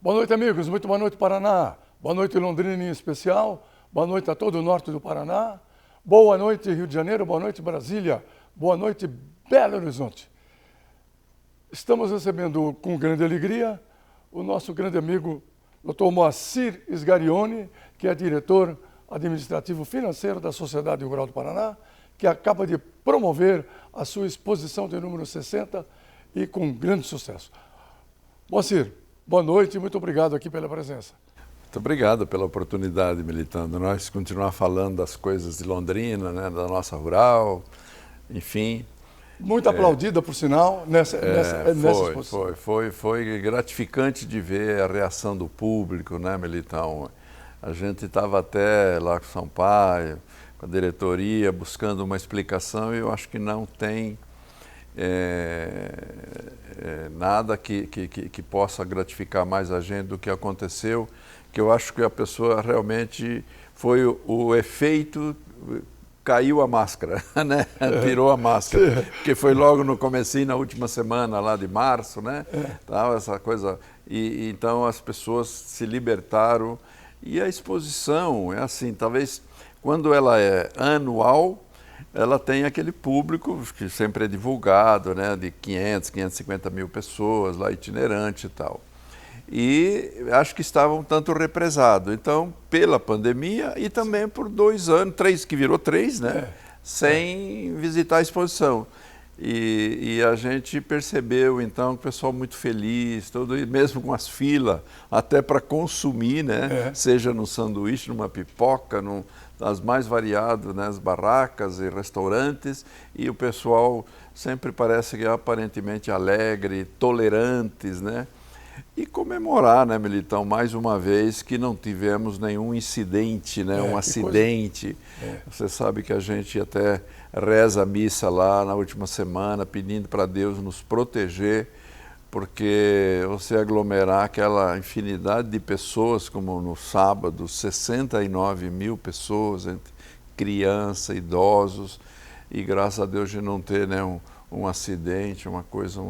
Boa noite, amigos. Muito boa noite, Paraná. Boa noite, Londrina em especial. Boa noite a todo o norte do Paraná. Boa noite, Rio de Janeiro. Boa noite, Brasília. Boa noite, Belo Horizonte. Estamos recebendo com grande alegria o nosso grande amigo Dr. Moacir Sgarione, que é diretor administrativo financeiro da Sociedade Rural do Paraná, que acaba de promover a sua exposição de número 60 e com grande sucesso. Moacir, boa noite e muito obrigado aqui pela presença. Muito obrigado pela oportunidade, Militando. Nós continuar falando das coisas de Londrina, né, da nossa rural, enfim. Muito aplaudida, por sinal, nessa exposição. Foi gratificante de ver a reação do público, né, Militão? A gente estava até lá com o Sampaio, com a diretoria, buscando uma explicação e eu acho que não tem nada que possa gratificar mais a gente do que aconteceu, que eu acho que a pessoa realmente foi o efeito, caiu a máscara, né? Tirou a máscara, porque foi logo no comecinho, na última semana lá de março, né? Tal, essa coisa, e então as pessoas se libertaram e a exposição é assim, talvez quando ela é anual, ela tem aquele público que sempre é divulgado, né, de 500, 550 mil pessoas, lá itinerante e tal. E acho que estavam um tanto represados. Então, pela pandemia e também por 2 anos, 3, que virou 3, né, sem visitar a exposição. E a gente percebeu, então, que o pessoal muito feliz, todo, mesmo com as filas, até para consumir, né, seja no sanduíche, numa pipoca, as mais variadas, né, as barracas e restaurantes, e o pessoal sempre parece que é aparentemente alegre, tolerantes, né? E comemorar, né, Militão, mais uma vez que não tivemos nenhum incidente, né, um acidente. Você sabe que a gente até reza a missa lá na última semana, pedindo para Deus nos proteger, porque você aglomerar aquela infinidade de pessoas, como no sábado, 69 mil pessoas, entre criança, idosos, e graças a Deus de não ter, né, um acidente, uma coisa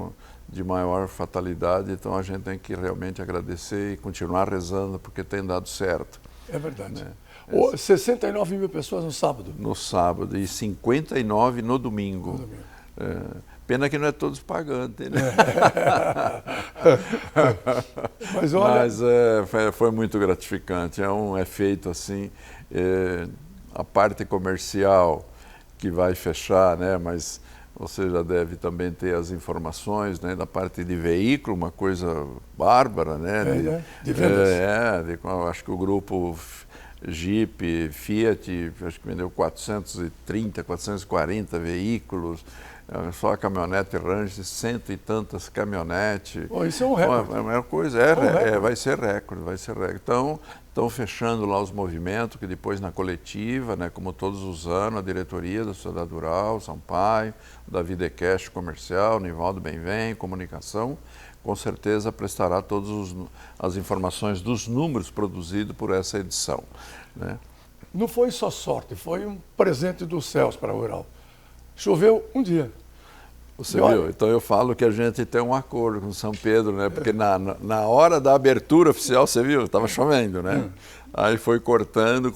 de maior fatalidade, então a gente tem que realmente agradecer e continuar rezando, porque tem dado certo. É verdade. Né? 69 mil pessoas no sábado. No sábado, e 59 no domingo. Pena que não é todos pagantes, né? Mas, olha... foi muito gratificante. É feito assim, a parte comercial que vai fechar, né? Mas você já deve também ter as informações, né, da parte de veículo, uma coisa bárbara, né? De vendas. Acho que o grupo Jeep, Fiat, acho que vendeu 430, 440 veículos. Só a caminhonete Ranger, 100 e tantas caminhonetes. Isso é um recorde. É uma coisa, vai ser recorde, vai ser recorde. Então, estão fechando lá os movimentos, que depois na coletiva, né, como todos os anos, a diretoria da Sociedade Rural, Sampaio, Davi Decash Comercial, Nivaldo Benvém, Comunicação, com certeza prestará todas as informações dos números produzidos por essa edição, né? Não foi só sorte, foi um presente dos céus para a Rural. Choveu um dia. Você viu? Então eu falo que a gente tem um acordo com São Pedro, né? Porque na hora da abertura oficial, você viu, estava chovendo, né? Aí foi cortando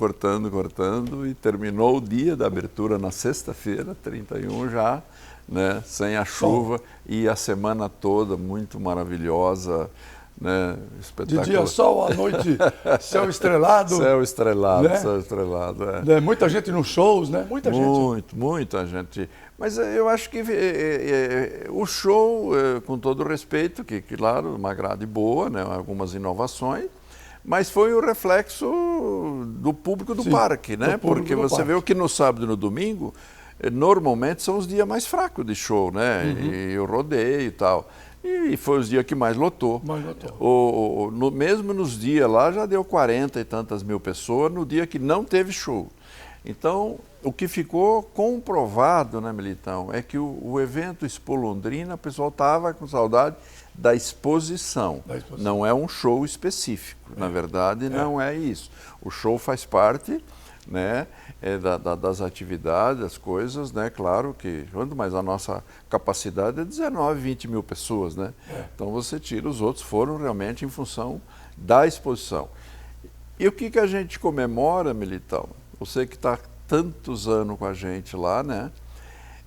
e terminou o dia da abertura na sexta-feira, 31 já, né? Sem a chuva e a semana toda muito maravilhosa, né? Espetacular. De dia sol, à noite céu estrelado. Céu estrelado, né? Céu estrelado. Muita gente nos shows, né? Muita gente. Mas eu acho que o show, com todo respeito, que claro, uma grade boa, né? Algumas inovações, mas foi o reflexo do público do parque, né? Porque você vê que no sábado e no domingo, normalmente são os dias mais fracos de show, né? E o rodeio e tal. E foi os dias que mais lotou. Mesmo nos dias lá já deu 40 e tantas mil pessoas, no dia que não teve show. Então, o que ficou comprovado, né, Militão, é que o evento Expo Londrina, o pessoal estava com saudade da exposição. Não é um show específico, na verdade não é isso. O show faz parte, né? das atividades, das coisas, né? Claro que, mas a nossa capacidade é 19, 20 mil pessoas, né? Então você tira, os outros foram realmente em função da exposição. E o que a gente comemora, Militão? Você que está tantos anos com a gente lá, né?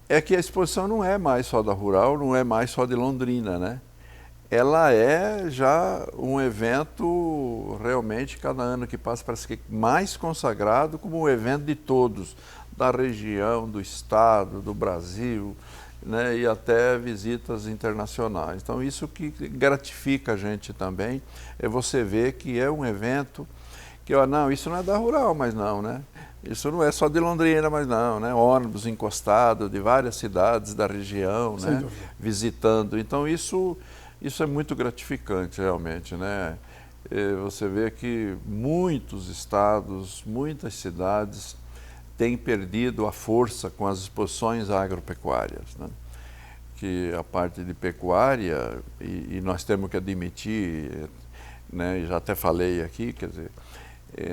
É que a exposição não é mais só da Rural, não é mais só de Londrina, né? Ela é já um evento realmente, cada ano que passa, parece que mais consagrado como um evento de todos, da região, do estado, do Brasil, né, e até visitas internacionais. Então isso que gratifica a gente também, é você ver que é um evento que, não, isso não é da Rural, mas não, né? Isso não é só de Londrina, mas não, né? Ônibus encostado de várias cidades da região, né? Visitando. Então isso é muito gratificante realmente, né? Você vê que muitos estados, muitas cidades têm perdido a força com as exposições agropecuárias, né? Que a parte de pecuária, e nós temos que admitir, né? Já até falei aqui, quer dizer,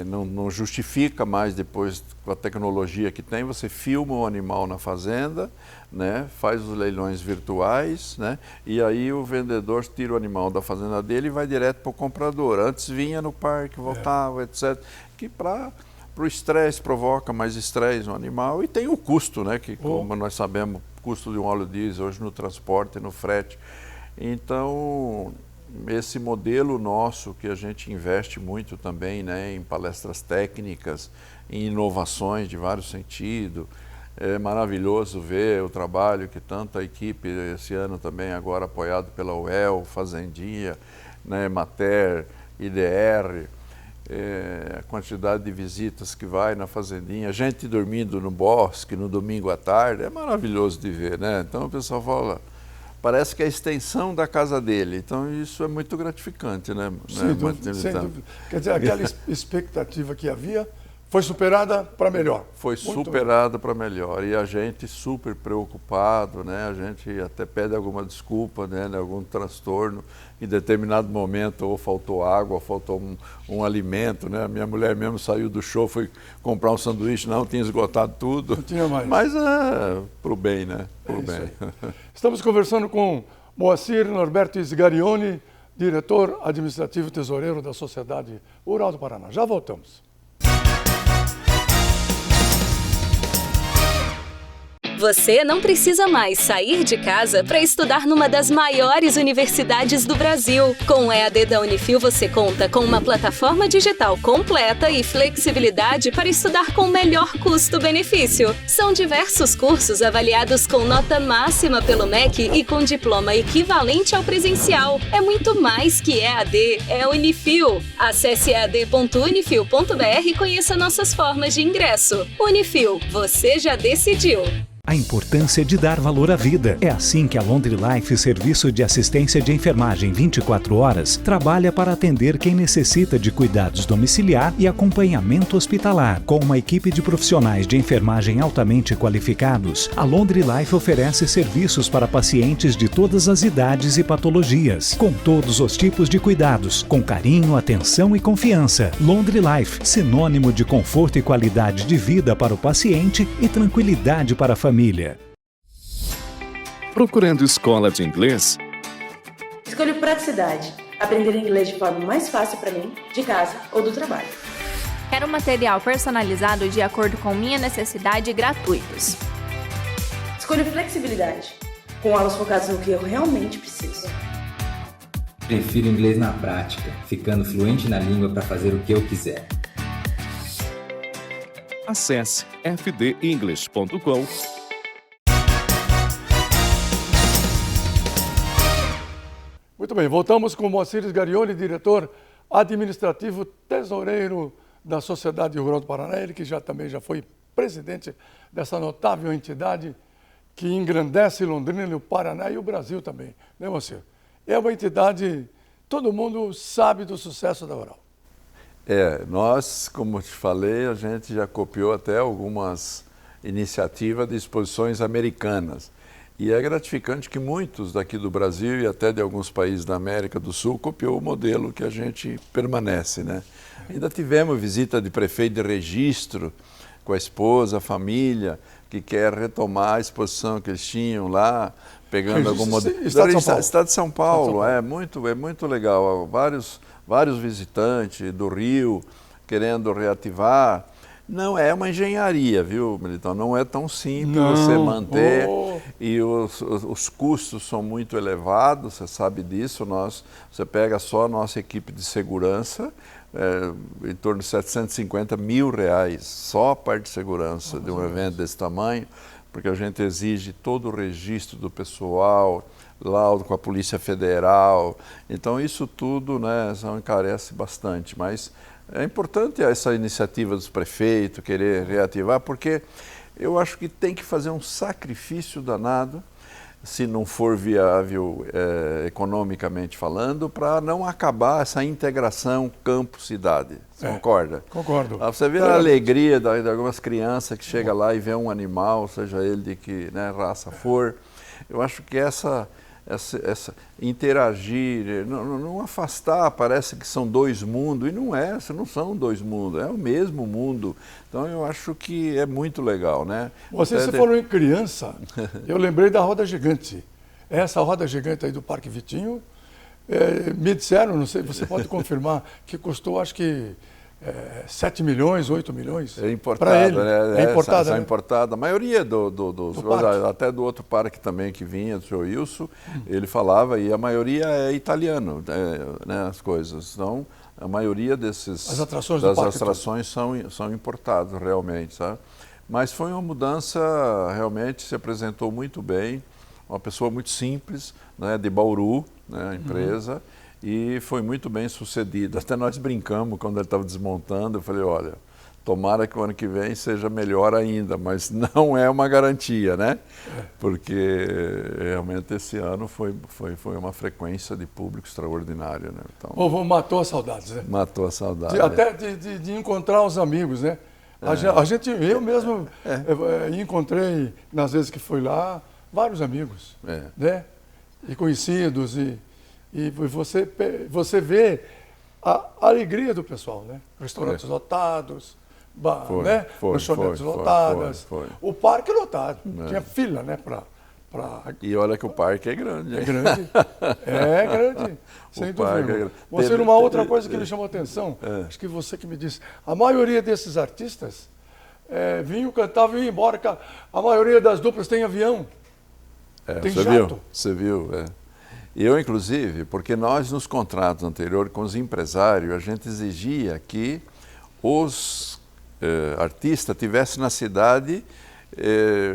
não justifica mais depois com a tecnologia que tem, você filma o animal na fazenda, né, faz os leilões virtuais, né, e aí o vendedor tira o animal da fazenda dele e vai direto para o comprador. Antes vinha no parque, voltava, etc. Que para o estresse provoca mais estresse no animal e tem o custo, né, que como nós sabemos, o custo de um óleo diesel hoje no transporte, no frete. Então esse modelo nosso que a gente investe muito também, né, em palestras técnicas, em inovações de vários sentidos. É maravilhoso ver o trabalho que tanta equipe, esse ano também agora apoiado pela UEL, Fazendinha, né, Mater, IDR, a quantidade de visitas que vai na Fazendinha, gente dormindo no bosque no domingo à tarde, é maravilhoso de ver, né? Então o pessoal fala, parece que é a extensão da casa dele. Então, isso é muito gratificante, né? Sem dúvida. Quer dizer, aquela expectativa que havia foi superada para melhor. Foi superada para melhor. E a gente super preocupado, né? A gente até pede alguma desculpa, né? De algum transtorno. Em determinado momento, ou faltou água, ou faltou um alimento, né? A minha mulher mesmo saiu do show, foi comprar um sanduíche, não tinha esgotado tudo. Não tinha mais. Mas para o bem, né? Para o bem. Estamos conversando com Moacir Norberto Sgarioni, diretor administrativo e tesoureiro da Sociedade Rural do Paraná. Já voltamos. Você não precisa mais sair de casa para estudar numa das maiores universidades do Brasil. Com o EAD da Unifil, você conta com uma plataforma digital completa e flexibilidade para estudar com o melhor custo-benefício. São diversos cursos avaliados com nota máxima pelo MEC e com diploma equivalente ao presencial. É muito mais que EAD, é Unifil. Acesse ead.unifil.br e conheça nossas formas de ingresso. Unifil, você já decidiu. A importância de dar valor à vida. É assim que a Londri Life, serviço de assistência de enfermagem 24 horas, trabalha para atender quem necessita de cuidados domiciliar e acompanhamento hospitalar. Com uma equipe de profissionais de enfermagem altamente qualificados, a Londri Life oferece serviços para pacientes de todas as idades e patologias, com todos os tipos de cuidados, com carinho, atenção e confiança. Londri Life, sinônimo de conforto e qualidade de vida para o paciente e tranquilidade para a família. Procurando escola de inglês? Escolho praticidade. Aprender inglês de forma mais fácil para mim, de casa ou do trabalho. Quero material personalizado de acordo com minha necessidade e gratuitos. Escolho flexibilidade. Com aulas focadas no que eu realmente preciso. Prefiro inglês na prática, ficando fluente na língua para fazer o que eu quiser. Acesse fdenglish.com. Muito bem, voltamos com o Moacir Sgarioni, diretor administrativo tesoureiro da Sociedade Rural do Paraná, ele que também já foi presidente dessa notável entidade que engrandece Londrina, o Paraná e o Brasil também, né, Moacir? É uma entidade, todo mundo sabe do sucesso da Rural. Nós, como te falei, a gente já copiou até algumas iniciativas de exposições americanas. E é gratificante que muitos daqui do Brasil e até de alguns países da América do Sul copiou o modelo que a gente permanece, né? Ainda tivemos visita de prefeito de registro com a esposa, a família, que quer retomar a exposição que eles tinham lá, pegando algum modelo. Estado de São Paulo, é muito legal. Vários visitantes do Rio querendo reativar. Não é uma engenharia, viu, Militão? Não é tão simples você manter e os custos são muito elevados, você sabe disso. Você pega só a nossa equipe de segurança, em torno de R$750 mil, só a parte de segurança de um evento desse tamanho, porque a gente exige todo o registro do pessoal, laudo com a Polícia Federal. Então isso tudo, né, encarece bastante, mas é importante essa iniciativa dos prefeitos, querer reativar, porque eu acho que tem que fazer um sacrifício danado, se não for viável economicamente falando, para não acabar essa integração campo-cidade. Você concorda? Concordo. Você vê a alegria de algumas crianças que chegam lá e vê um animal, seja ele de que raça for. Eu acho que essa interagir, não afastar, parece que são dois mundos, e não são dois mundos, é o mesmo mundo. Então eu acho que é muito legal, né? Você falou em criança, eu lembrei da roda gigante. Essa roda gigante aí do Parque Vitinho, me disseram, não sei, você pode confirmar, que custou acho que 7 milhões, 8 milhões. É importada, né? É importada, né? Importada. A maioria dos até do outro parque também que vinha, do senhor Wilson, ele falava, e a maioria é italiano, né, as coisas. Então, a maioria das atrações são importadas realmente, sabe? Mas foi uma mudança, realmente se apresentou muito bem, uma pessoa muito simples, né, de Bauru, né, a empresa, e foi muito bem sucedido. Até nós brincamos quando ele estava desmontando, eu falei, olha, tomara que o ano que vem seja melhor ainda, mas não é uma garantia, né? Porque realmente esse ano foi uma frequência de público extraordinária, né? Então, matou as saudades, né? Matou a saudade. Até de encontrar os amigos, né? Eu mesmo encontrei, nas vezes que fui lá, vários amigos, né? E conhecidos, e você vê a alegria do pessoal, né? Restaurantes lotados, lanchonetes lotadas, o parque lotado, tinha fila, né? E olha que o parque é grande. É grande, sem dúvida. Você, numa outra coisa que me chamou a atenção, acho que você que me disse, a maioria desses artistas vinham, cantavam e iam embora, a maioria das duplas tem avião, tem jato. Você viu, Eu, inclusive, porque nós, nos contratos anteriores com os empresários, a gente exigia que os artistas estivessem na cidade,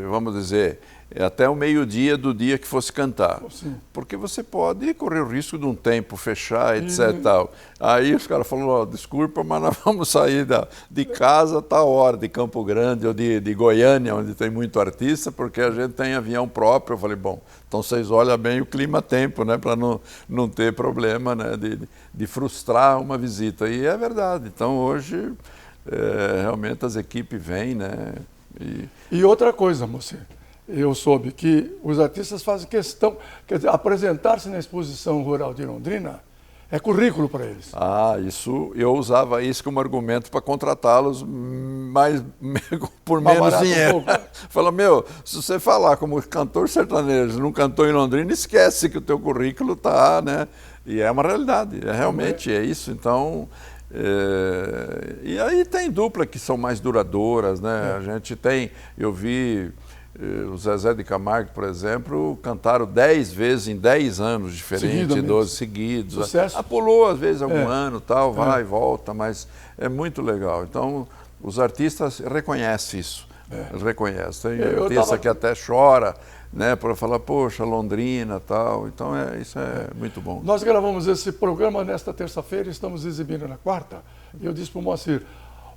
vamos dizer, até o meio-dia do dia que fosse cantar. Sim. Porque você pode correr o risco de um tempo fechar, etc. Tal. Aí os caras falaram, desculpa, mas nós vamos sair de casa a tal hora, de Campo Grande ou de Goiânia, onde tem muito artista, porque a gente tem avião próprio. Eu falei, bom, então vocês olham bem o clima-tempo, né, para não ter problema, né, de frustrar uma visita. E é verdade. Então hoje, realmente as equipes vêm, né. E outra coisa, moça, eu soube que os artistas fazem questão, quer dizer, apresentar-se na exposição rural de Londrina é currículo para eles. Isso, eu usava isso como argumento para contratá-los por menos dinheiro. Fala, se você falar como cantor sertanejo, não cantou em Londrina, esquece que o teu currículo está, né? E é uma realidade, realmente é isso. Então, e aí tem dupla que são mais duradouras, né? A gente tem, eu vi o Zezé de Camargo, por exemplo, cantaram 10 vezes em 10 anos diferentes, 12 seguidos. Sucesso. Pulou às vezes algum ano, tal, vai e volta, mas é muito legal. Então, os artistas reconhecem isso, reconhecem. Tem artista que até chora, né, para falar, poxa, Londrina, tal. Então, isso é muito bom. Nós gravamos esse programa nesta terça-feira, estamos exibindo na quarta. E eu disse para o Moacir,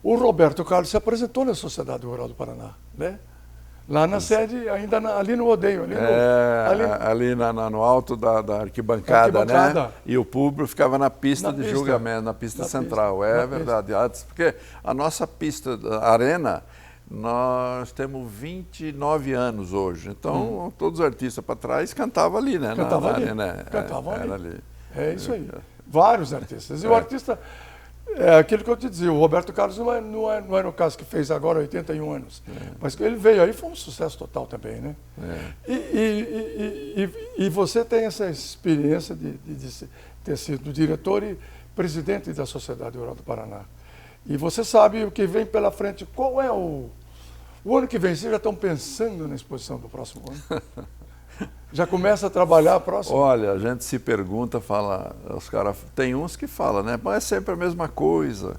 o Roberto Carlos se apresentou na Sociedade Rural do Paraná, né? Lá na sede, ainda ali no rodeio. Ali no alto da arquibancada, né? E o público ficava na pista de julgamento, na pista central. É verdade. Porque a nossa pista, a arena, nós temos 29 anos hoje. Então, todos os artistas para trás cantavam ali, né? Cantavam ali. É isso aí. Vários artistas. E o artista É aquilo que eu te dizia, o Roberto Carlos não era o caso que fez agora 81 anos, mas que ele veio aí, foi um sucesso total também, né? E você tem essa experiência de ter sido diretor e presidente da Sociedade Rural do Paraná. E você sabe o que vem pela frente. Qual é o ano que vem? Vocês já estão pensando na exposição do próximo ano? Já começa a trabalhar a próxima? Olha, a gente se pergunta, fala, os caras, tem uns que falam, né? Mas é sempre a mesma coisa.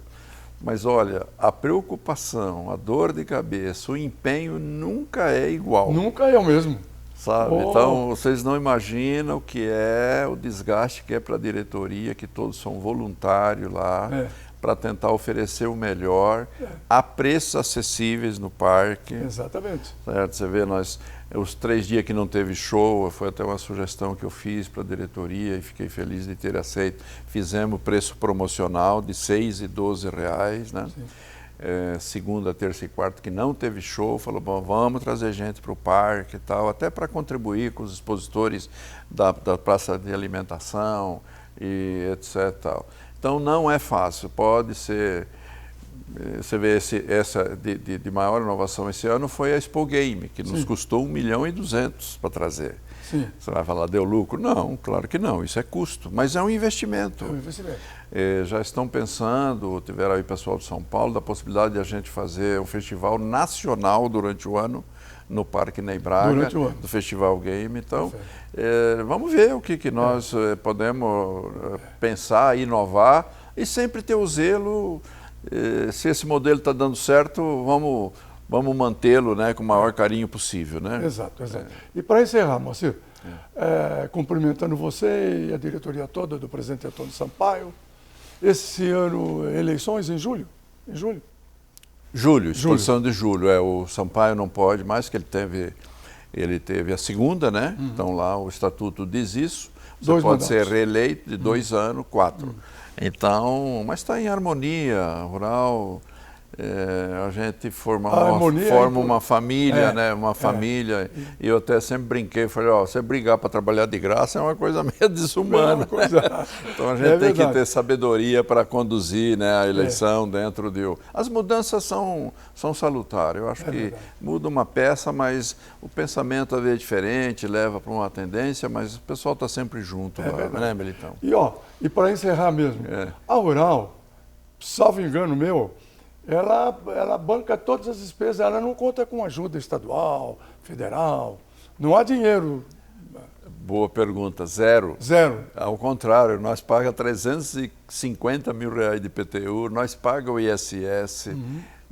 Mas olha, a preocupação, a dor de cabeça, o empenho nunca é igual. Nunca é o mesmo. Sabe? Então, vocês não imaginam o que é o desgaste que é para a diretoria, que todos são voluntários lá, para tentar oferecer o melhor, a preços acessíveis no parque. Exatamente. Certo? Você vê, os 3 dias que não teve show, foi até uma sugestão que eu fiz para a diretoria e fiquei feliz de ter aceito. Fizemos preço promocional de R$6 e R$12, né? Segunda, terça e quarta que não teve show, falou, bom, vamos trazer gente para o parque e tal, até para contribuir com os expositores da praça de alimentação e etc. Tal. Então não é fácil, pode ser. Você vê essa de maior inovação esse ano foi a Expo Game, que nos custou R$1.200.000 para trazer. Sim. Você vai falar, deu lucro? Não, claro que não, isso é custo, mas é um investimento. É um investimento. Já estão pensando, tiveram aí o pessoal de São Paulo, da possibilidade de a gente fazer um festival nacional durante o ano, no Parque Ney Braga, do Festival Game. Então, vamos ver o que nós podemos pensar, inovar e sempre ter o zelo. Se esse modelo está dando certo, vamos mantê-lo, né, com o maior carinho possível. Né? Exato. E para encerrar, Moacir, cumprimentando você e a diretoria toda do presidente Antônio Sampaio, esse ano, eleições em julho? Julho, exposição de julho. O Sampaio não pode mais, que ele teve a segunda, né? Então lá o estatuto diz isso. Você pode ser reeleito de 2 anos, 4. Então, mas está em harmonia rural. A gente forma uma família, né? Uma família. E eu até sempre brinquei, falei, você brigar para trabalhar de graça é uma coisa meio desumana. Então a gente tem que ter sabedoria para conduzir, né, a eleição dentro de... As mudanças são salutares. Eu acho que muda uma peça, mas o pensamento às vezes é diferente, leva para uma tendência, mas o pessoal está sempre junto, né, Militão? E para encerrar mesmo, a Rural, salvo engano meu, ela banca todas as despesas, ela não conta com ajuda estadual, federal, não há dinheiro. Boa pergunta, zero. Ao contrário, nós pagamos R$350 mil de IPTU, nós pagamos o ISS,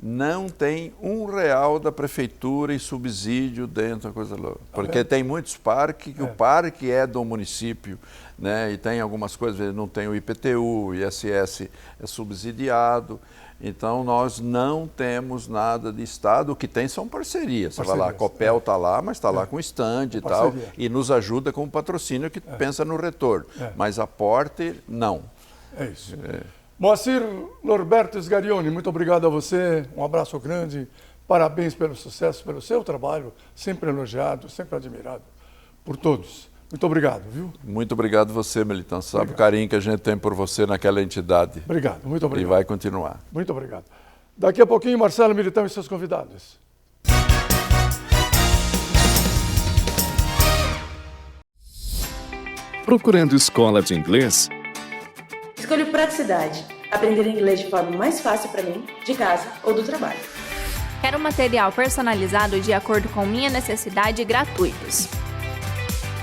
não tem R$1 da prefeitura em subsídio dentro da coisa louca. Porque tem muitos parques, que o parque é do município, né? E tem algumas coisas, não tem o IPTU, o ISS é subsidiado. Então, nós não temos nada de Estado, o que tem são parcerias. Você vai lá, a Copel está lá, mas está lá com stand e tal, e nos ajuda com o patrocínio que pensa no retorno. Mas aporte, não. É isso. Moacir Norberto Sgarioni, muito obrigado a você, um abraço grande, parabéns pelo sucesso, pelo seu trabalho, sempre elogiado, sempre admirado por todos. Muito obrigado, viu? Muito obrigado você, Militão. Sabe o carinho que a gente tem por você naquela entidade. Obrigado, muito obrigado. E vai continuar. Muito obrigado. Daqui a pouquinho, Marcelo Militão e seus convidados. Procurando escola de inglês? Escolho praticidade. Aprender inglês de forma mais fácil para mim, de casa ou do trabalho. Quero material personalizado de acordo com minha necessidade e gratuitos.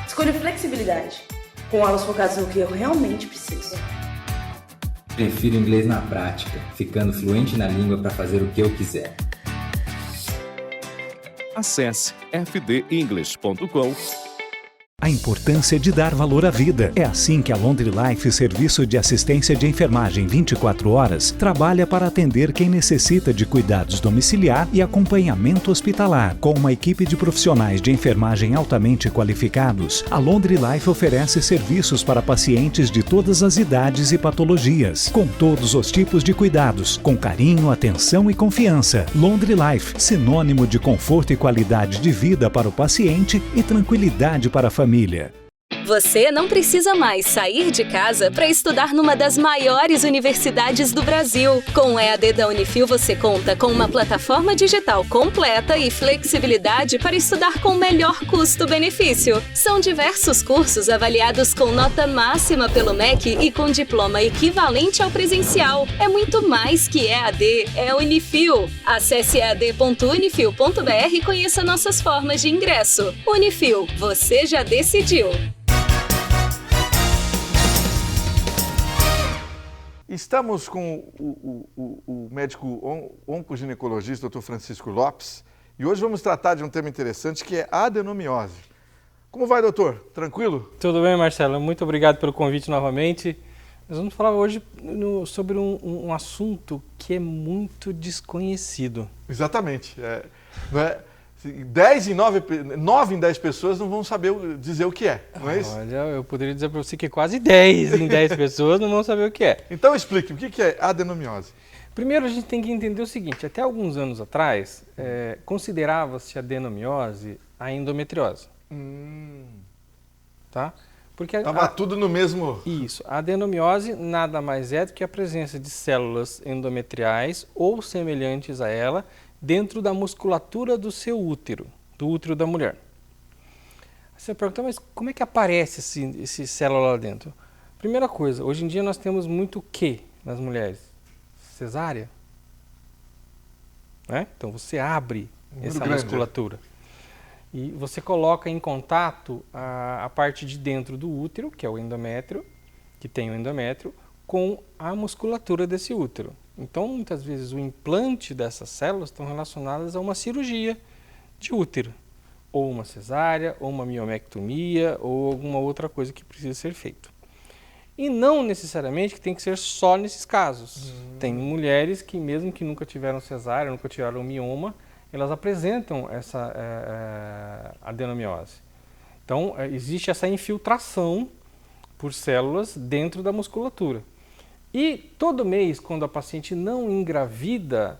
Escolho flexibilidade, com aulas focadas no que eu realmente preciso. Prefiro inglês na prática, ficando fluente na língua para fazer o que eu quiser. Acesse fdenglish.com. A importância de dar valor à vida. É assim que a Laundry Life, serviço de assistência de enfermagem 24 horas, trabalha para atender quem necessita de cuidados domiciliar e acompanhamento hospitalar. Com uma equipe de profissionais de enfermagem altamente qualificados, a Laundry Life oferece serviços para pacientes de todas as idades e patologias, com todos os tipos de cuidados, com carinho, atenção e confiança. Laundry Life, sinônimo de conforto e qualidade de vida para o paciente e tranquilidade para a família. Você não precisa mais sair de casa para estudar numa das maiores universidades do Brasil. Com o EAD da Unifil, você conta com uma plataforma digital completa e flexibilidade para estudar com o melhor custo-benefício. São diversos cursos avaliados com nota máxima pelo MEC e com diploma equivalente ao presencial. É muito mais que EAD, é Unifil. Acesse ead.unifil.br e conheça nossas formas de ingresso. Unifil, você já decidiu. Estamos com o médico oncoginecologista, Dr. Francisco Lopes, e hoje vamos tratar de um tema interessante que é a adenomiose. Como vai, doutor? Tranquilo? Tudo bem, Marcelo. Muito obrigado pelo convite novamente. Nós vamos falar hoje sobre um assunto que é muito desconhecido. Exatamente. 9 em 10 pessoas não vão saber dizer o que é, não é isso? Olha, eu poderia dizer para você que quase 10 em 10 pessoas não vão saber o que é. Então explique, o que é adenomiose? Primeiro a gente tem que entender o seguinte, até alguns anos atrás, considerava-se adenomiose a endometriose. Tá? Porque estava tudo no mesmo... Isso. A adenomiose nada mais é do que a presença de células endometriais ou semelhantes a ela dentro da musculatura do seu útero, do útero da mulher. Você pergunta, mas como é que aparece esse célula lá dentro? Primeira coisa, hoje em dia nós temos muito o que nas mulheres? Cesárea. Né? Então você abre essa musculatura. E você coloca em contato a parte de dentro do útero, que é o endométrio, que tem o endométrio, com a musculatura desse útero. Então, muitas vezes, o implante dessas células estão relacionadas a uma cirurgia de útero, ou uma cesárea, ou uma miomectomia, ou alguma outra coisa que precisa ser feita. E não necessariamente que tem que ser só nesses casos. Tem mulheres que, mesmo que nunca tiveram cesárea, nunca tiveram mioma, elas apresentam essa adenomiose. Então, existe essa infiltração por células dentro da musculatura. E todo mês, quando a paciente não engravida,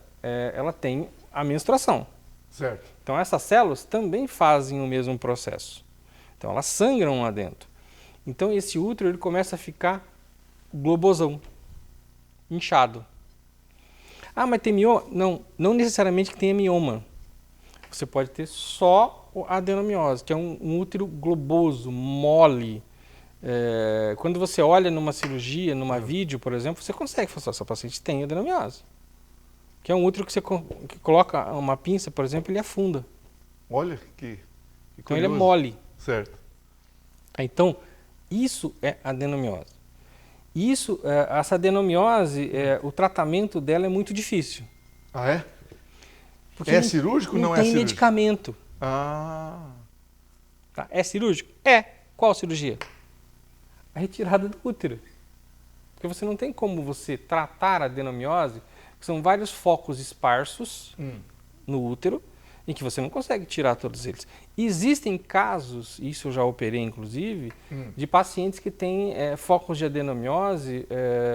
ela tem a menstruação. Certo. Então, essas células também fazem o mesmo processo. Então, elas sangram lá dentro. Então, esse útero ele começa a ficar globosão, inchado. Ah, mas tem mioma? Não necessariamente que tenha mioma. Você pode ter só a adenomiose, que é um útero globoso, mole. Quando você olha numa cirurgia, numa vídeo, por exemplo, você consegue falar, essa paciente tem adenomiose. Que é um útero que você coloca uma pinça, por exemplo, ele afunda. Olha que então ele é mole. Certo. Então, isso é adenomiose. Essa adenomiose, o tratamento dela é muito difícil. Ah, é? Porque é cirúrgico ou não é cirúrgico? Não tem medicamento. Ah. Tá. É cirúrgico? É. Qual cirurgia? A retirada do útero. Porque você não tem como você tratar a adenomiose, que são vários focos esparsos no útero, em que você não consegue tirar todos eles. Existem casos, isso eu já operei inclusive, de pacientes que têm focos de adenomiose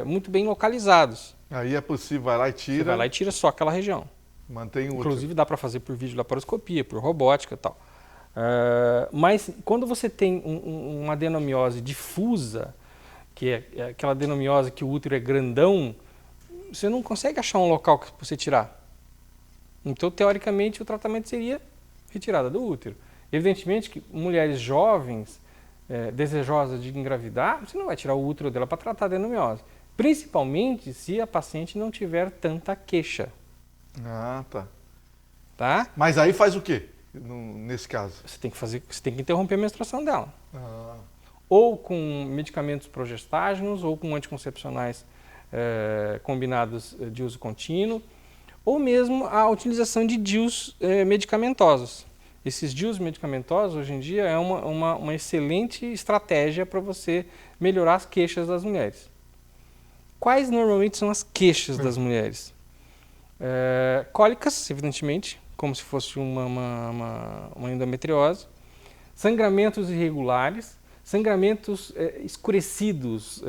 muito bem localizados. Aí é possível, vai lá e tira. Você vai lá e tira só aquela região. Mantém o útero. Inclusive dá para fazer por videolaparoscopia, por robótica e tal. Mas quando você tem uma adenomiose difusa, que é aquela adenomiose que o útero é grandão, você não consegue achar um local para você tirar. Então, teoricamente, o tratamento seria retirada do útero. Evidentemente que mulheres jovens, desejosas de engravidar, você não vai tirar o útero dela para tratar a adenomiose. Principalmente se a paciente não tiver tanta queixa. Ah, tá. Tá? Mas aí faz o quê? Nesse caso? Você tem que interromper a menstruação dela. Ah. Ou com medicamentos progestágenos, ou com anticoncepcionais combinados de uso contínuo, ou mesmo a utilização de DIUs medicamentosos. Esses DIUs medicamentosos, hoje em dia, é uma excelente estratégia para você melhorar as queixas das mulheres. Quais normalmente são as queixas das mulheres? Cólicas, evidentemente, como se fosse uma endometriose, sangramentos irregulares, sangramentos escurecidos,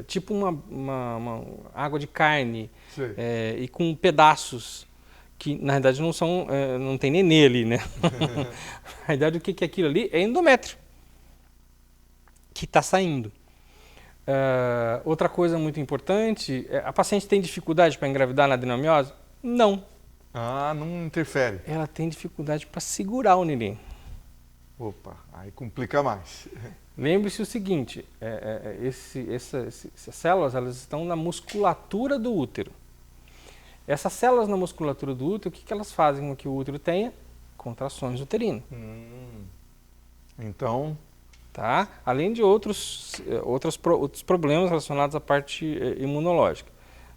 tipo uma água de carne, e com pedaços que na realidade não tem nenê ali, né? Na realidade o que é aquilo ali? É endométrio. que está saindo. Outra coisa muito importante, a paciente tem dificuldade para engravidar na adenomiose? Não. Ah, não interfere. Ela tem dificuldade para segurar o neném. Opa, aí complica mais. Lembre-se o seguinte, essas células elas estão na musculatura do útero. Essas células na musculatura do útero, o que elas fazem com que o útero tenha? Contrações uterinas. Então... Tá? Além de outros problemas relacionados à parte imunológica.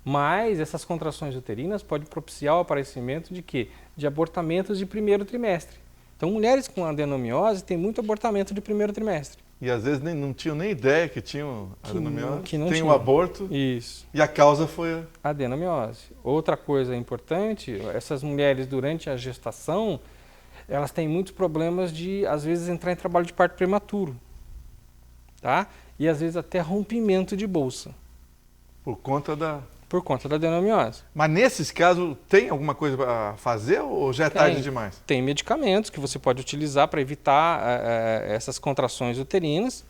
Mas essas contrações uterinas podem propiciar o aparecimento de quê? De abortamentos de primeiro trimestre. Então, mulheres com adenomiose têm muito abortamento de primeiro trimestre. E às vezes não tinham nem ideia que tinham adenomiose. Que não tem tinham. um aborto. Isso. E a causa foi a adenomiose. Outra coisa importante, essas mulheres durante a gestação, elas têm muitos problemas de, às vezes, entrar em trabalho de parto prematuro. Tá? E às vezes até rompimento de bolsa. Por conta da adenomiose. Mas nesses casos, tem alguma coisa para fazer ou já é tarde demais? Tem medicamentos que você pode utilizar para evitar essas contrações uterinas.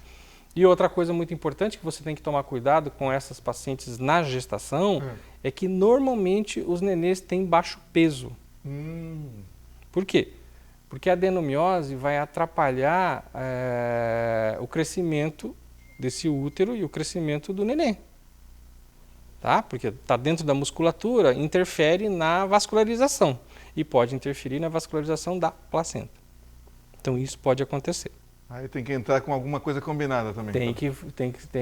E outra coisa muito importante que você tem que tomar cuidado com essas pacientes na gestação é que normalmente os nenês têm baixo peso. Por quê? Porque a adenomiose vai atrapalhar o crescimento desse útero e o crescimento do neném. Tá? Porque está dentro da musculatura, interfere na vascularização e pode interferir na vascularização da placenta. Então isso pode acontecer. Aí tem que entrar com alguma coisa combinada também. Tem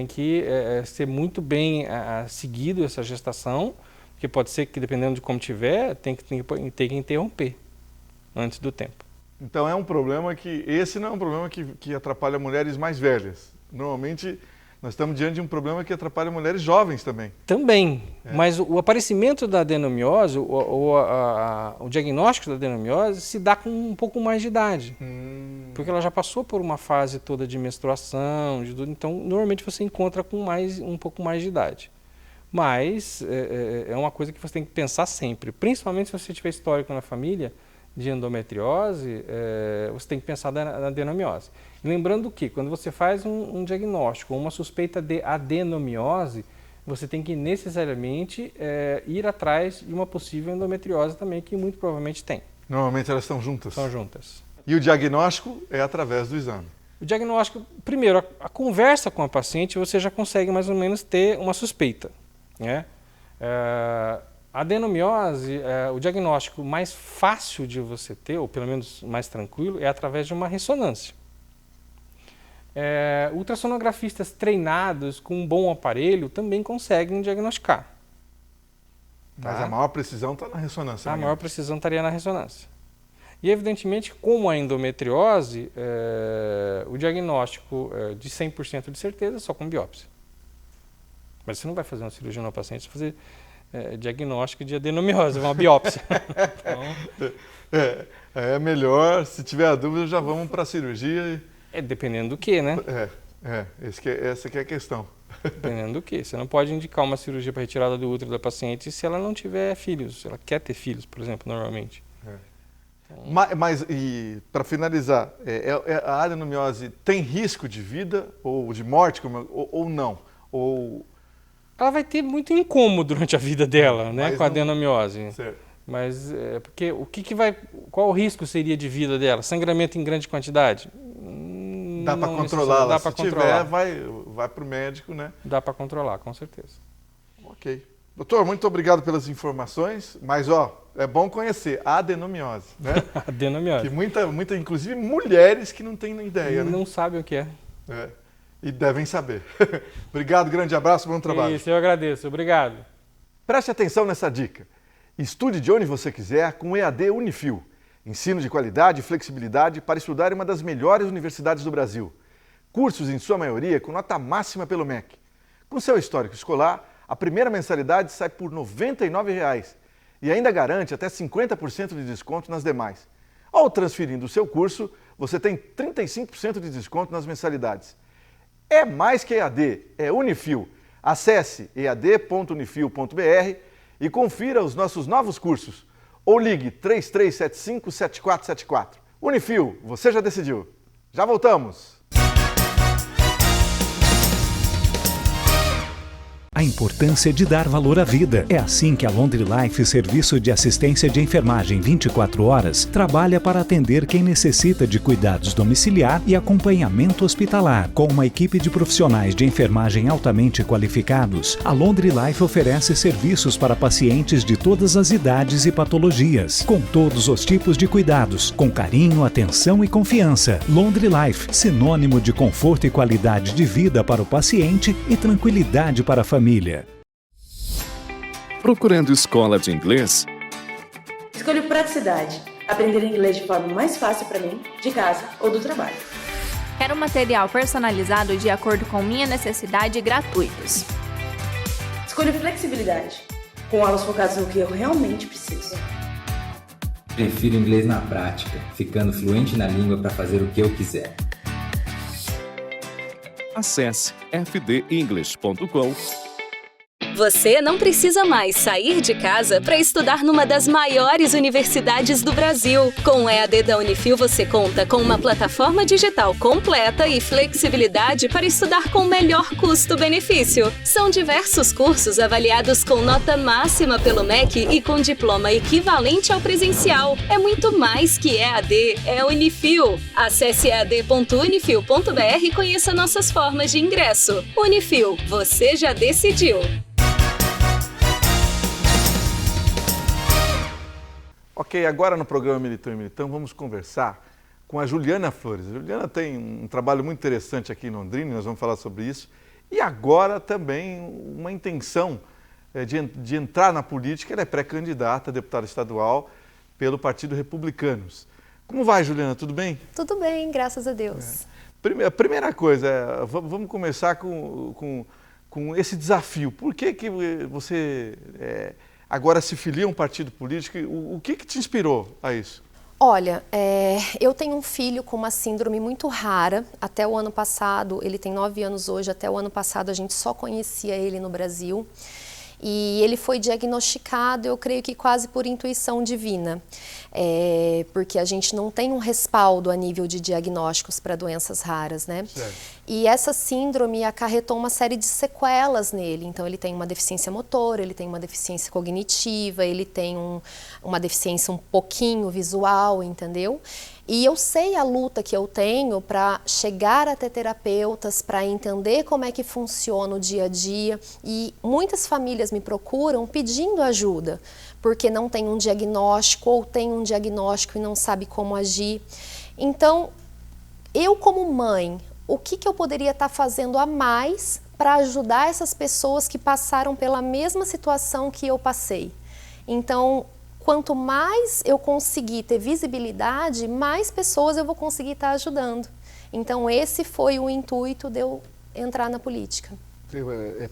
que ser muito bem seguido essa gestação, porque pode ser que dependendo de como tiver, tem que interromper antes do tempo. Então é um problema que, esse não é um problema que atrapalha mulheres mais velhas. Normalmente nós estamos diante de um problema que atrapalha mulheres jovens também. Também, mas o aparecimento da adenomiose, o diagnóstico da adenomiose se dá com um pouco mais de idade. Porque ela já passou por uma fase toda de menstruação, então normalmente você encontra com um pouco mais de idade. Mas é uma coisa que você tem que pensar sempre, principalmente se você tiver histórico na família de endometriose, você tem que pensar na adenomiose. Lembrando que quando você faz um diagnóstico ou uma suspeita de adenomiose, você tem que necessariamente ir atrás de uma possível endometriose também, que muito provavelmente tem. Normalmente elas estão juntas? São juntas. E o diagnóstico é através do exame? O diagnóstico, primeiro, a conversa com a paciente, você já consegue mais ou menos ter uma suspeita, né? A adenomiose, o diagnóstico mais fácil de você ter, ou pelo menos mais tranquilo, é através de uma ressonância. Ultrassonografistas treinados com um bom aparelho também conseguem diagnosticar. Mas tá? A maior precisão está na ressonância. A maior precisão estaria na ressonância. E evidentemente, como a endometriose, o diagnóstico de 100% de certeza é só com biópsia. Mas você não vai fazer uma cirurgia no paciente, você vai fazer diagnóstico de adenomiose, uma biópsia. Então, é melhor, se tiver a dúvida, já vamos para a cirurgia. Dependendo do que, né? Essa que é a questão. Dependendo do que. Você não pode indicar uma cirurgia para retirada do útero da paciente se ela não tiver filhos, se ela quer ter filhos, por exemplo, normalmente. Mas e para finalizar, a adenomiose tem risco de vida ou de morte ou não? Ela vai ter muito incômodo durante a vida dela, né, com a adenomiose. Certo. Mas porque qual o risco seria de vida dela? Sangramento em grande quantidade? Dá para controlá-la. Se tiver, vai para o médico, né? Dá para controlar, com certeza. Ok. Doutor, muito obrigado pelas informações, mas é bom conhecer a adenomiose, né? Adenomiose. Que muita, inclusive mulheres que não têm ideia, né? Não sabem o que é. E devem saber. Obrigado, grande abraço, bom trabalho. Isso, eu agradeço. Obrigado. Preste atenção nessa dica. Estude de onde você quiser com o EAD Unifil. Ensino de qualidade e flexibilidade para estudar em uma das melhores universidades do Brasil. Cursos, em sua maioria, com nota máxima pelo MEC. Com seu histórico escolar, a primeira mensalidade sai por R$ 99,00 e ainda garante até 50% de desconto nas demais. Ao transferir o seu curso, você tem 35% de desconto nas mensalidades. É mais que EAD, é Unifil. Acesse ead.unifil.br e confira os nossos novos cursos. Ou ligue 3375-7474. Unifil, você já decidiu. Já voltamos! A importância de dar valor à vida. É assim que a Laundry Life, serviço de assistência de enfermagem 24 horas, trabalha para atender quem necessita de cuidados domiciliar e acompanhamento hospitalar. Com uma equipe de profissionais de enfermagem altamente qualificados, a Laundry Life oferece serviços para pacientes de todas as idades e patologias, com todos os tipos de cuidados, com carinho, atenção e confiança. Laundry Life, sinônimo de conforto e qualidade de vida para o paciente e tranquilidade para a família. Procurando escola de inglês? Escolho praticidade. Aprender inglês de forma mais fácil para mim, de casa ou do trabalho. Quero material personalizado de acordo com minha necessidade e gratuitos. Escolho flexibilidade. Com aulas focadas no que eu realmente preciso. Prefiro inglês na prática, ficando fluente na língua para fazer o que eu quiser. Acesse fdenglish.com. Você não precisa mais sair de casa para estudar numa das maiores universidades do Brasil. Com o EAD da Unifil, você conta com uma plataforma digital completa e flexibilidade para estudar com o melhor custo-benefício. São diversos cursos avaliados com nota máxima pelo MEC e com diploma equivalente ao presencial. É muito mais que EAD, é Unifil. Acesse ead.unifil.br e conheça nossas formas de ingresso. Unifil, você já decidiu. Ok, agora no programa Militão e Militão vamos conversar com a Juliana Flores. A Juliana tem um trabalho muito interessante aqui em Londrina, nós vamos falar sobre isso. E agora também uma intenção de entrar na política. Ela é pré-candidata a deputada estadual pelo Partido Republicanos. Como vai, Juliana? Tudo bem? Tudo bem, graças a Deus. A primeira coisa, vamos começar com esse desafio. Por que você agora se filia a um partido político? O que te inspirou a isso? Olha, eu tenho um filho com uma síndrome muito rara. Até o ano passado, ele tem 9 anos hoje, até o ano passado a gente só conhecia ele no Brasil. E ele foi diagnosticado, eu creio que quase por intuição divina, porque a gente não tem um respaldo a nível de diagnósticos para doenças raras, né? Certo. E essa síndrome acarretou uma série de sequelas nele. Então ele tem uma deficiência motora, ele tem uma deficiência cognitiva, ele tem uma deficiência um pouquinho visual, entendeu? E eu sei a luta que eu tenho para chegar até terapeutas, para entender como é que funciona o dia a dia. E muitas famílias me procuram pedindo ajuda, porque não tem um diagnóstico ou tem um diagnóstico e não sabe como agir. Então, eu como mãe, o que eu poderia estar fazendo a mais para ajudar essas pessoas que passaram pela mesma situação que eu passei? Então, quanto mais eu conseguir ter visibilidade, mais pessoas eu vou conseguir estar ajudando. Então esse foi o intuito de eu entrar na política.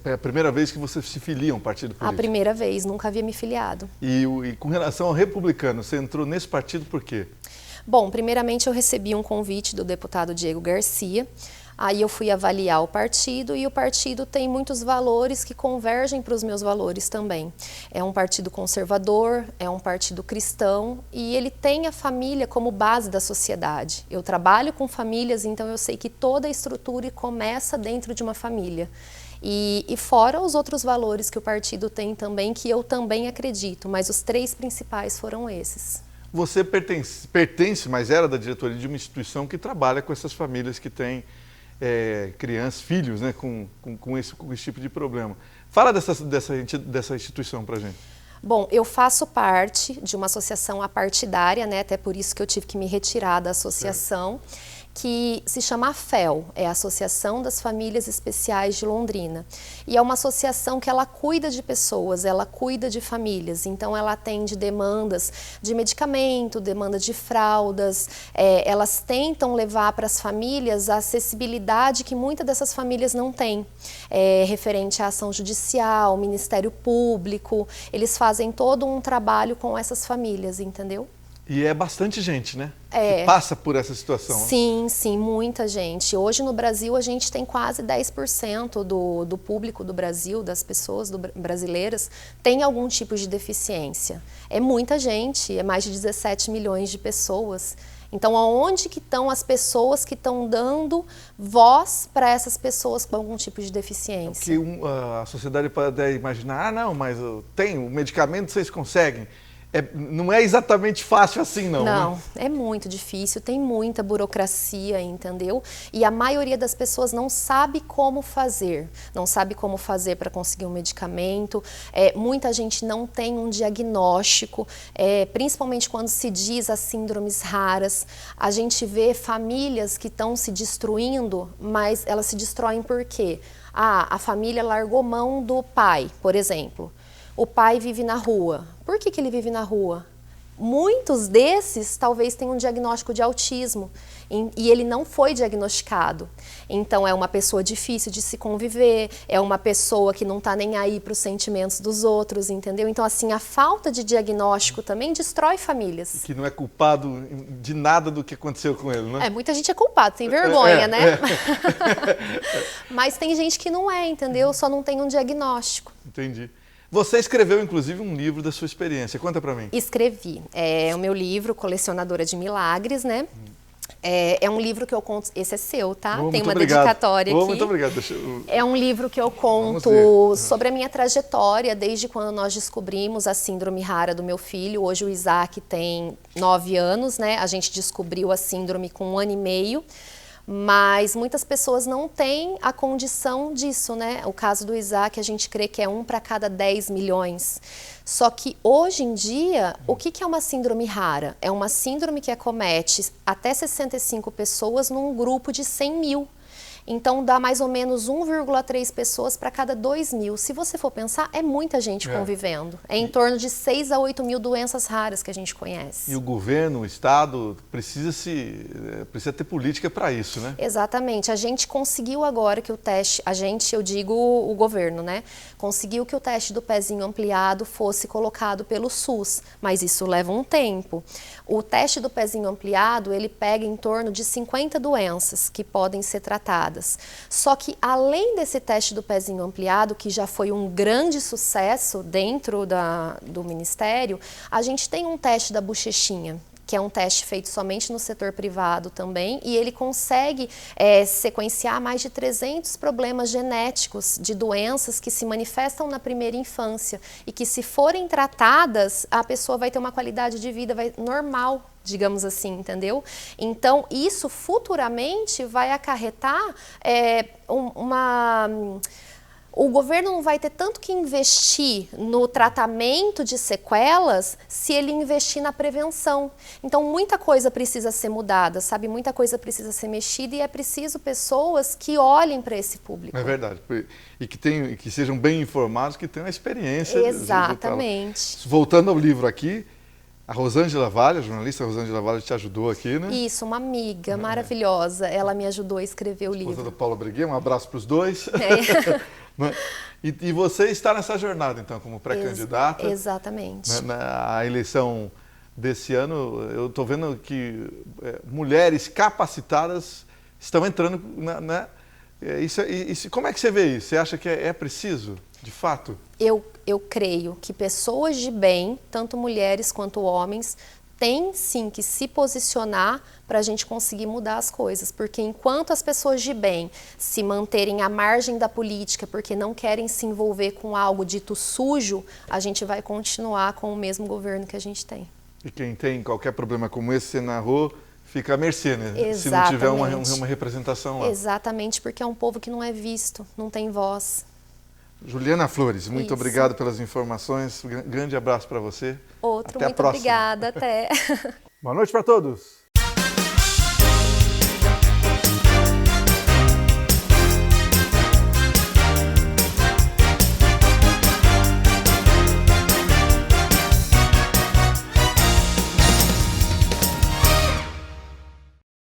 É a primeira vez que você se filia a um partido político? A primeira vez, nunca havia me filiado. E com relação ao Republicano, você entrou nesse partido por quê? Bom, primeiramente eu recebi um convite do deputado Diego Garcia. Aí eu fui avaliar o partido e o partido tem muitos valores que convergem para os meus valores também. É um partido conservador, é um partido cristão e ele tem a família como base da sociedade. Eu trabalho com famílias, então eu sei que toda a estrutura começa dentro de uma família. E fora os outros valores que o partido tem também, que eu também acredito, mas os 3 principais foram esses. Você pertence, mas era da diretoria de uma instituição que trabalha com essas famílias que têm crianças, filhos, né, com esse tipo de problema. Fala dessa instituição para a gente. Bom, eu faço parte de uma associação apartidária, né, até por isso que eu tive que me retirar da associação, que se chama AFEL, é a Associação das Famílias Especiais de Londrina. E é uma associação que ela cuida de pessoas, ela cuida de famílias, então ela atende demandas de medicamento, demanda de fraldas, elas tentam levar para as famílias a acessibilidade que muitas dessas famílias não têm, referente à ação judicial, Ministério Público, eles fazem todo um trabalho com essas famílias, entendeu? E é bastante gente, né? Que passa por essa situação. Sim, sim, muita gente. Hoje no Brasil a gente tem quase 10% do público do Brasil, das pessoas brasileiras, tem algum tipo de deficiência. É muita gente, é mais de 17 milhões de pessoas. Então, aonde que estão as pessoas que estão dando voz para essas pessoas com algum tipo de deficiência? Que a sociedade pode imaginar, não, mas tem, o medicamento vocês conseguem. Não é exatamente fácil assim, não. Não, né? É muito difícil, tem muita burocracia, entendeu? E a maioria das pessoas não sabe como fazer, não sabe como fazer para conseguir um medicamento. Muita gente não tem um diagnóstico, principalmente quando se diz as síndromes raras. A gente vê famílias que estão se destruindo, mas elas se destroem por quê? A família largou mão do pai, por exemplo. O pai vive na rua. Por que ele vive na rua? Muitos desses talvez tenham um diagnóstico de autismo e ele não foi diagnosticado. Então é uma pessoa difícil de se conviver, é uma pessoa que não está nem aí para os sentimentos dos outros, entendeu? Então assim, a falta de diagnóstico também destrói famílias. Que não é culpado de nada do que aconteceu com ele, né? Muita gente é culpada, tem vergonha, né? Mas tem gente que não é, entendeu? Só não tem um diagnóstico. Entendi. Você escreveu, inclusive, um livro da sua experiência. Conta pra mim. Escrevi. É o meu livro, Colecionadora de Milagres, né? É um livro que eu conto... Esse é seu, tá? Tem uma dedicatória aqui. Muito obrigado. É um livro que eu conto sobre a minha trajetória, desde quando nós descobrimos a síndrome rara do meu filho. Hoje o Isaac tem 9 anos, né? A gente descobriu a síndrome com 1 ano e meio. Mas muitas pessoas não têm a condição disso, né? O caso do Isaac, a gente crê que é 1 para cada 10 milhões. Só que hoje em dia, o que é uma síndrome rara? É uma síndrome que acomete até 65 pessoas num grupo de 100 mil. Então dá mais ou menos 1,3 pessoas para cada 2 mil. Se você for pensar, é muita gente convivendo. É em torno de 6 a 8 mil doenças raras que a gente conhece. E o governo, o Estado, precisa ter política para isso, né? Exatamente. A gente conseguiu agora que o teste, eu digo o governo, né? Conseguiu que o teste do pezinho ampliado fosse colocado pelo SUS, mas isso leva um tempo. O teste do pezinho ampliado, ele pega em torno de 50 doenças que podem ser tratadas. Só que além desse teste do pezinho ampliado, que já foi um grande sucesso dentro do Ministério, a gente tem um teste da bochechinha, que é um teste feito somente no setor privado também, e ele consegue sequenciar mais de 300 problemas genéticos de doenças que se manifestam na primeira infância e que, se forem tratadas, a pessoa vai ter uma qualidade de vida normal, digamos assim, entendeu? Então, isso futuramente vai acarretar o governo não vai ter tanto que investir no tratamento de sequelas se ele investir na prevenção. Então, muita coisa precisa ser mudada, sabe? Muita coisa precisa ser mexida e é preciso pessoas que olhem para esse público. É verdade. E que sejam bem informados, que tenham a experiência. Exatamente. Voltando ao livro aqui, a Rosângela Vale, a jornalista Rosângela Vale, te ajudou aqui, né? Isso, uma amiga maravilhosa. Ela me ajudou a escrever o livro. Esposa do Paulo Breguet, um abraço para os dois. E você está nessa jornada, então, como pré-candidata. Exatamente. A eleição desse ano, eu estou vendo que mulheres capacitadas estão entrando, como é que você vê isso? Você acha que é preciso, de fato? Eu creio que pessoas de bem, tanto mulheres quanto homens, têm sim que se posicionar para a gente conseguir mudar as coisas, porque enquanto as pessoas de bem se manterem à margem da política porque não querem se envolver com algo dito sujo, a gente vai continuar com o mesmo governo que a gente tem. E quem tem qualquer problema como esse, você narrou, fica à mercê, né? Exatamente. Se não tiver uma representação lá. Exatamente, porque é um povo que não é visto, não tem voz. Juliana Flores, muito obrigado pelas informações. Um grande abraço para você. Outro, muito obrigada. Até. Boa noite para todos.